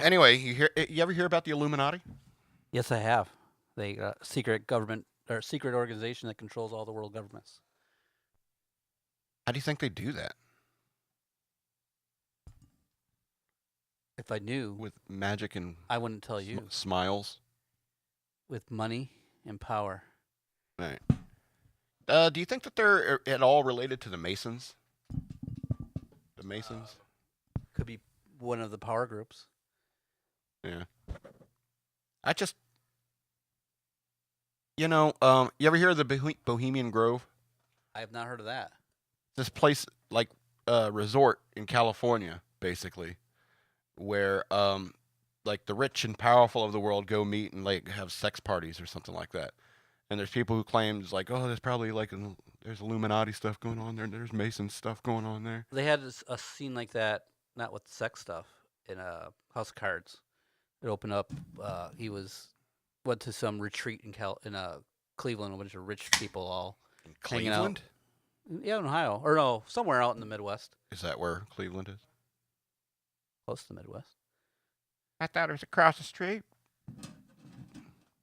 Anyway, you ever hear about the Illuminati? Yes, I have. They secret government or secret organization that controls all the world governments. How do you think they do that? If I knew, With magic and I wouldn't tell you. smiles? With money and power. Right. Do you think that they're at all related to the Masons? The Masons? Could be one of the power groups. Yeah. I just, you ever hear of the Bohemian Grove? I have not heard of that. This place, like a resort in California, basically, where like the rich and powerful of the world go meet and like have sex parties or something like that. And there's people who claim it's like, oh, there's probably like there's Illuminati stuff going on there. There's Mason stuff going on there. They had a scene like that, not with sex stuff, in House of Cards. It opened up. He went to some retreat in Cleveland, a bunch of rich people all In hanging out. Cleveland? Yeah, in Ohio, or no, somewhere out in the Midwest, Is that where Cleveland is? close to the Midwest. I thought it was across the street.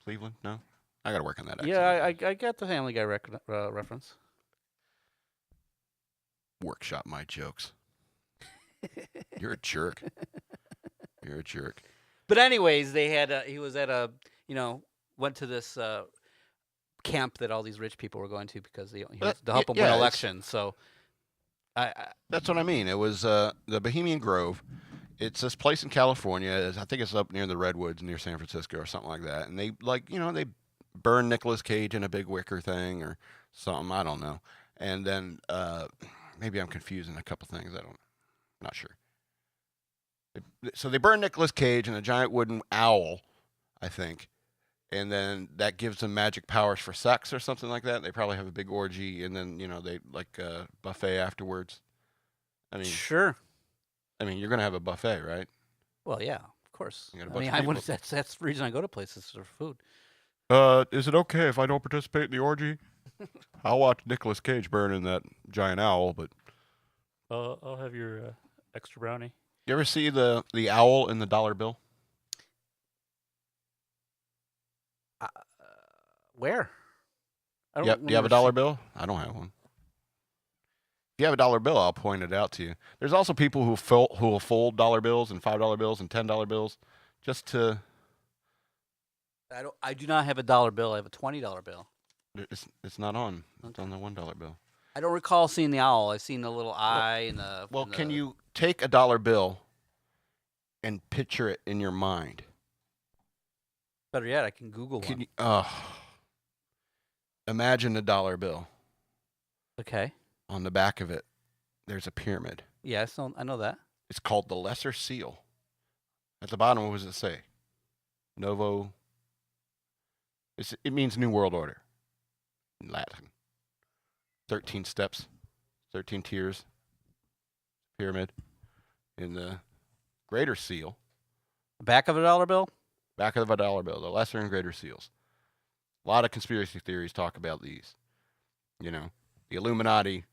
Cleveland? No, I got to work on that. Yeah, I got the Family Guy reference. Workshop my jokes. You're a jerk. You're a jerk. But anyways, they had he was at went to this camp that all these rich people were going to because he was to help them win elections. So that's what I mean. It was the Bohemian Grove. It's this place in California. I think it's up near the Redwoods, near San Francisco, or something like that. And they they burn Nicolas Cage in a big wicker thing or something. I don't know. And then maybe I'm confusing a couple things. Not sure. So they burn Nicolas Cage in a giant wooden owl, I think, and then that gives them magic powers for sex or something like that. They probably have a big orgy, and then they like a buffet afterwards. I mean, sure. I mean, you're gonna have a buffet, right? Well, yeah, of course. You got a I bunch mean, of I people. would. That's the reason I go to places for food. Is it okay if I don't participate in the orgy? I'll watch Nicolas Cage burn in that giant owl, but I'll have your extra brownie. you ever see the owl in the dollar bill? Where? I don't Yep. Do you have a remember dollar seeing- bill? I don't have one. If you have a dollar bill, I'll point it out to you. There's also people who will fold dollar bills and $5 bills and $10 bills just to. I do not have a dollar bill. I have a $20 bill. It's not on. It's on the $1 bill. I don't recall seeing the owl. I've seen the little eye and the. Well, and can the- you take a dollar bill and picture it in your mind? Better yet, I can Google Can one. you? Imagine a dollar bill. Okay. On the back of it, there's a pyramid. Yeah, I know that. It's called the Lesser Seal. At the bottom, what does it say? Novo. It means New World Order in Latin. 13 steps, 13 tiers, pyramid. In the Greater Seal, Back of a dollar bill? back of a dollar bill, the Lesser and Greater Seals. A lot of conspiracy theories talk about these. The Illuminati,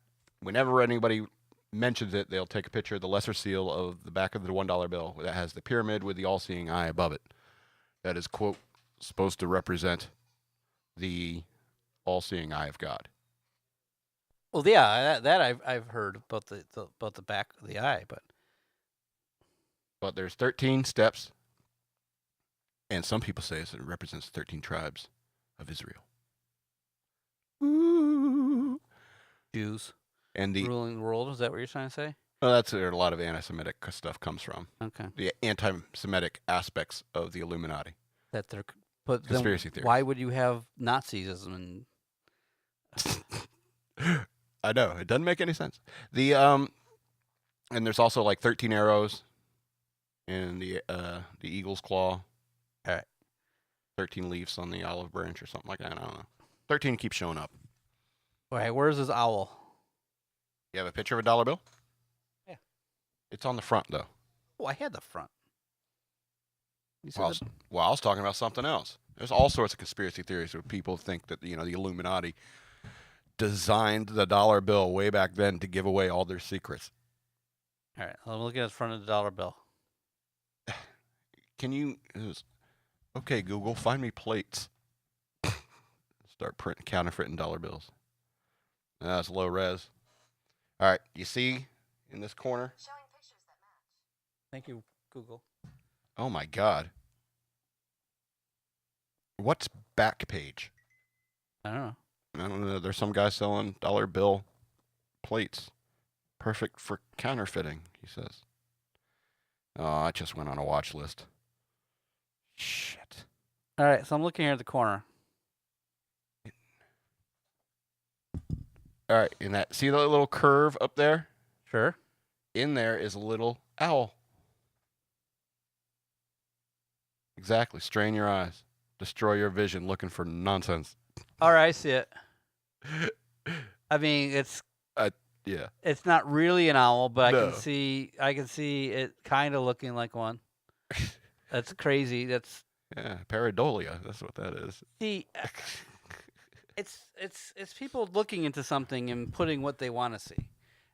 whenever anybody mentions it, they'll take a picture of the Lesser Seal of the back of the $1 bill that has the pyramid with the all-seeing eye above it. That is, quote, supposed to represent the all-seeing eye of God. Well, yeah, that I've heard about the back of the eye, But there's 13 steps, and some people say it represents 13 tribes of Israel. Ooh. Jews And ruling the world. Is that what you're trying to say? well, that's where a lot of anti-Semitic stuff comes from. Okay. The anti-Semitic aspects of the Illuminati. That they're but Conspiracy then theories. why would you have Nazism and I know it doesn't make any sense. And there's also like 13 arrows in the eagle's claw. All right. 13 leaves on the olive branch or something like that. I don't know. 13 keeps showing up. All right, where's this owl? You have a picture of a dollar bill? Yeah. It's on the front though. Oh, I had the front. You said Well, I was talking about something else. There's all sorts of conspiracy theories where people think that the Illuminati designed the dollar bill way back then to give away all their secrets. all right, I'm looking at the front of the dollar bill. Can you? Okay, Google, find me plates. Start printing counterfeiting dollar bills. That's low res. All right, you see in this corner? Thank you, Google. Oh my God. What's back page? I don't know. I don't know. There's some guy selling dollar bill plates. Perfect for counterfeiting, he says. Oh, I just went on a watch list. Shit. All right, so I'm looking here at the corner. All right, in that, see the little curve up there? Sure. In there is a little owl. Exactly. Strain your eyes. Destroy your vision looking for nonsense. All right, I see it. I mean, Yeah. it's not really an owl, but No. I can see it kind of looking like one. That's crazy. That's Yeah, pareidolia. That's what that is. see, it's people looking into something and putting what they want to see.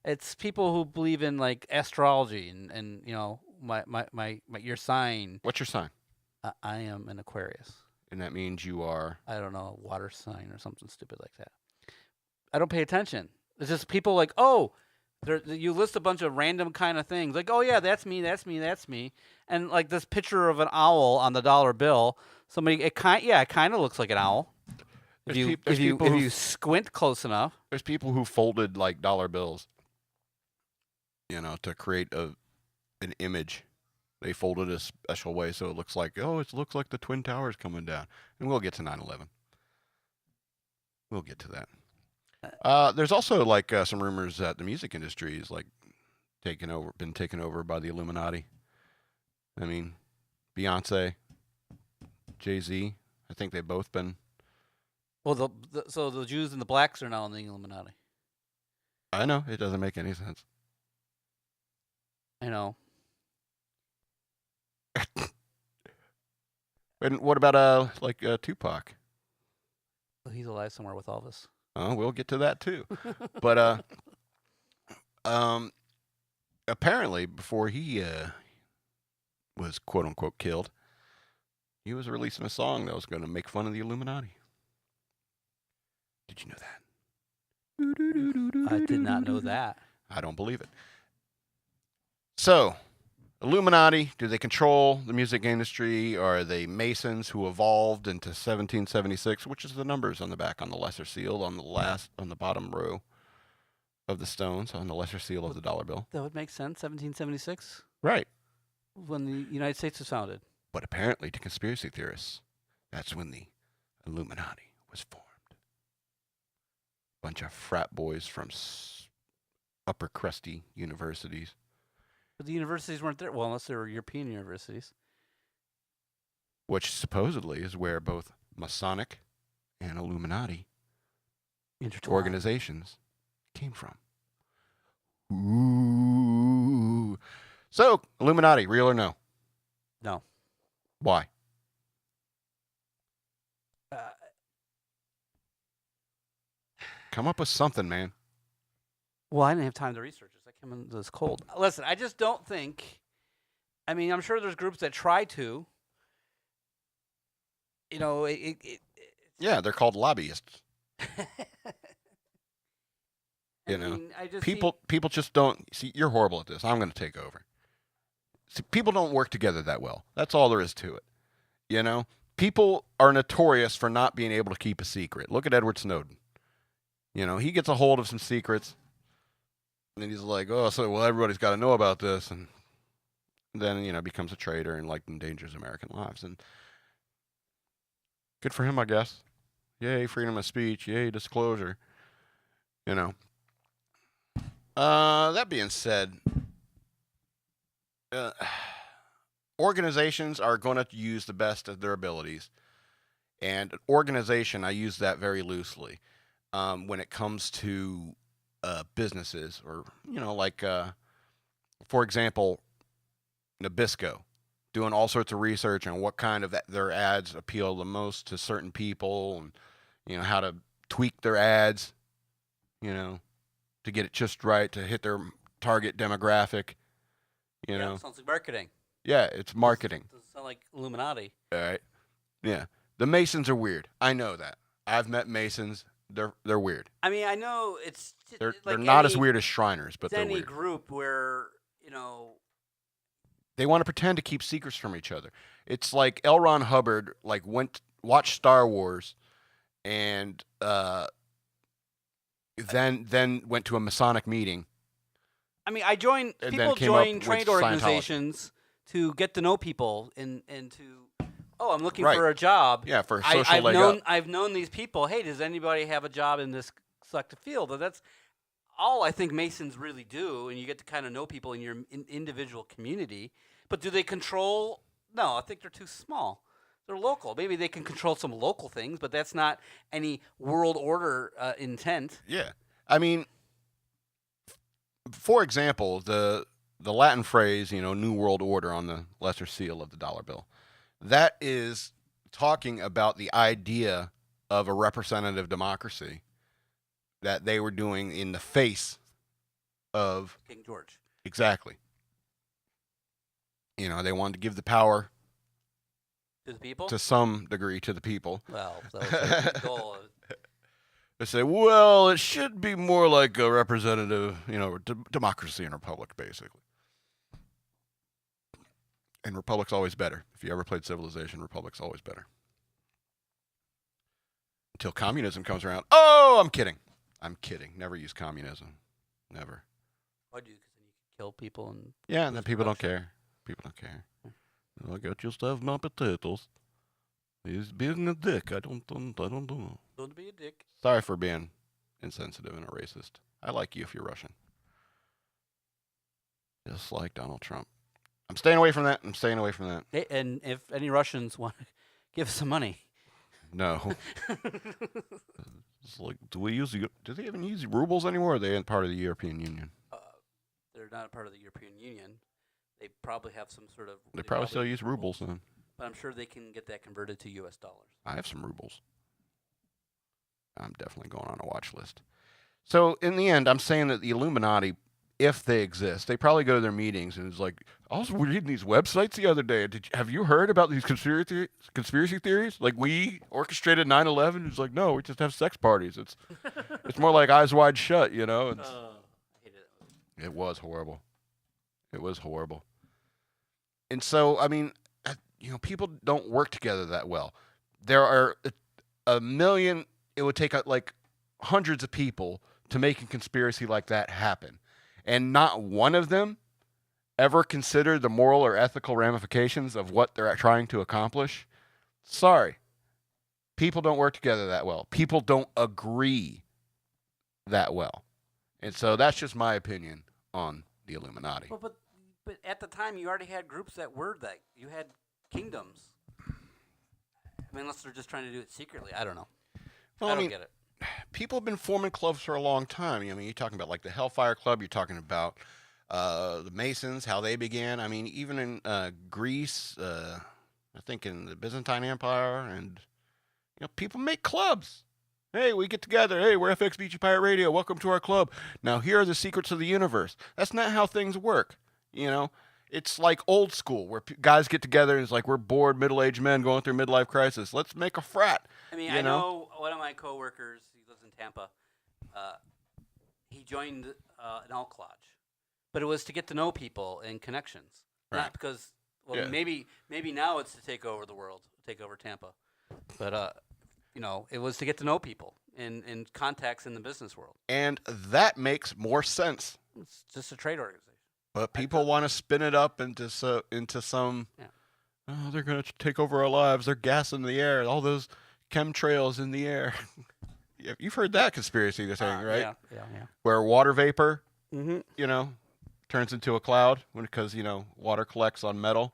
It's people who believe in like astrology and you know my your sign. What's your sign? I am an Aquarius. And that means you are. I don't know, a water sign or something stupid like that. I don't pay attention. It's just people like, oh, you list a bunch of random kind of things. Like, oh, yeah, that's me, that's me, that's me. And like this picture of an owl on the dollar bill, it kind of looks like an owl. If you squint close enough. There's people who folded like dollar bills, to create an image. They folded a special way so it looks like, it looks like the Twin Towers coming down. And we'll get to 9/11. We'll get to that. There's also like some rumors that the music industry is like been taken over by the Illuminati. I mean, Beyonce, Jay-Z, I think they've both been. Well, so the Jews and the blacks are now in the Illuminati. I know, it doesn't make any sense. I know. And what about Tupac? Well, he's alive somewhere with Elvis. We'll get to that too. But apparently before he was quote unquote killed, he was releasing a song that was going to make fun of the Illuminati. Did you know that? I did not know that. I don't believe it. So, Illuminati, do they control the music industry? Or are they Masons who evolved into 1776, which is the numbers on the back on the lesser seal on the bottom row of the stones on the lesser seal of the dollar bill? That would make sense. 1776, Right. when the United States was founded. But apparently, to conspiracy theorists, that's when the Illuminati was formed. Bunch of frat boys from upper crusty universities. But the universities weren't there. Well, unless they were European universities. Which supposedly is where both Masonic and Illuminati organizations came from. Ooh. So, Illuminati, real or no? No. Why? Come up with something, man. Well, I didn't have time to research this. I came in this cold. Listen, I just don't think. I mean, I'm sure there's groups that try to. Yeah, they're called lobbyists. I mean, I just people just don't see. You're horrible at this. I'm going to take over. See, people don't work together that well. That's all there is to it. People are notorious for not being able to keep a secret. Look at Edward Snowden. He gets a hold of some secrets, and then he's like, everybody's got to know about this, and then, becomes a traitor and, endangers American lives. And good for him, I guess. Yay, freedom of speech. Yay, disclosure. That being said, organizations are going to use the best of their abilities. And organization, I use that very loosely. When it comes to businesses or, for example, Nabisco, doing all sorts of research on what kind of their ads appeal the most to certain people and, how to tweak their ads, to get it just right, to hit their target demographic, sounds like marketing. Yeah, it's marketing. Doesn't sound like Illuminati. All right. Yeah. The Masons are weird. I know that. I've met Masons. They're weird. I mean, I know it's They're like not as weird as Shriners, but it's they're any weird. group where They want to pretend to keep secrets from each other. It's like L. Ron Hubbard watched Star Wars and then went to a Masonic meeting. I mean, And people then came up join with trade Scientology. organizations to get to know people and to I'm looking Right. for a job. Yeah, for a social leg up. I've known these people. Hey, does anybody have a job in this selective field? And that's all I think Masons really do, and you get to kind of know people in your individual community. But do they control? No, I think they're too small. They're local. Maybe they can control some local things, but that's not any world order intent. Yeah. I mean, for example, the Latin phrase, New World Order on the lesser seal of the dollar bill, that is talking about the idea of a representative democracy that they were doing in the face of King George. Exactly. They wanted to give the power To the people? to some degree to the people. Well, that was the goal. They say, well, it should be more like a representative, democracy and republic, basically. And republic's always better. If you ever played Civilization, republic's always better. Until communism comes around. Oh, I'm kidding. Never use communism. Never. Why do? Because then you can kill people and Yeah, and then people don't care. I got just have my potatoes. He's being a dick. I don't know. Don't be a dick. Sorry for being insensitive and a racist. I like you if you're Russian. Just like Donald Trump. I'm staying away from that. Hey, and if any Russians want to give us some money. No. It's like, do they even use rubles anymore? Or are they part of the European Union? They're not part of the European Union. They probably have some sort of... They probably still use rubles then. But I'm sure they can get that converted to U.S. dollars. I have some rubles. I'm definitely going on a watch list. So in the end, I'm saying that the Illuminati, if they exist, they probably go to their meetings and it's like, I was reading these websites the other day. Have you heard about these conspiracy theories? Like we orchestrated 9/11? It's like, no, we just have sex parties. It's more like Eyes Wide Shut, I hated it. It was horrible. And so, I mean, people don't work together that well. There are a million. It would take like hundreds of people to make a conspiracy like that happen. And not one of them ever considered the moral or ethical ramifications of what they're trying to accomplish. Sorry. People don't work together that well. People don't agree that well. And so that's just my opinion on the Illuminati. Well, but at the time, you already had groups that were that. You had kingdoms. I mean, unless they're just trying to do it secretly. I don't know. Well, I don't get it. People have been forming clubs for a long time. I mean, you're talking about like the Hellfire Club. You're talking about the Masons, how they began. I mean, even in Greece, I think in the Byzantine Empire, and people make clubs. Hey, we get together. Hey, we're FXBG Pirate Radio. Welcome to our club. Now, here are the secrets of the universe. That's not how things work. It's like old school where guys get together and it's like we're bored middle-aged men going through midlife crisis. Let's make a frat. I mean, I know one of my coworkers. He lives in Tampa. He joined an Elk Lodge, but it was to get to know people and connections, not because. Well, Yeah. maybe now it's to take over the world, take over Tampa, but it was to get to know people and contacts in the business world. And that makes more sense. It's just a trade organization. But people want to spin it up into some. Yeah. Oh, they're going to take over our lives. They're gassing the air. All those chemtrails in the air. You've heard that conspiracy thing, right? Yeah. Where water vapor, Mm-hmm. turns into a cloud because water collects on metal,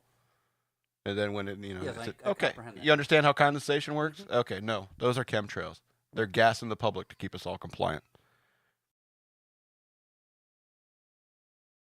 and then when it Yes, I okay, comprehend that. you understand how condensation works? Okay, no, those are chemtrails. They're gassing the public to keep us all compliant.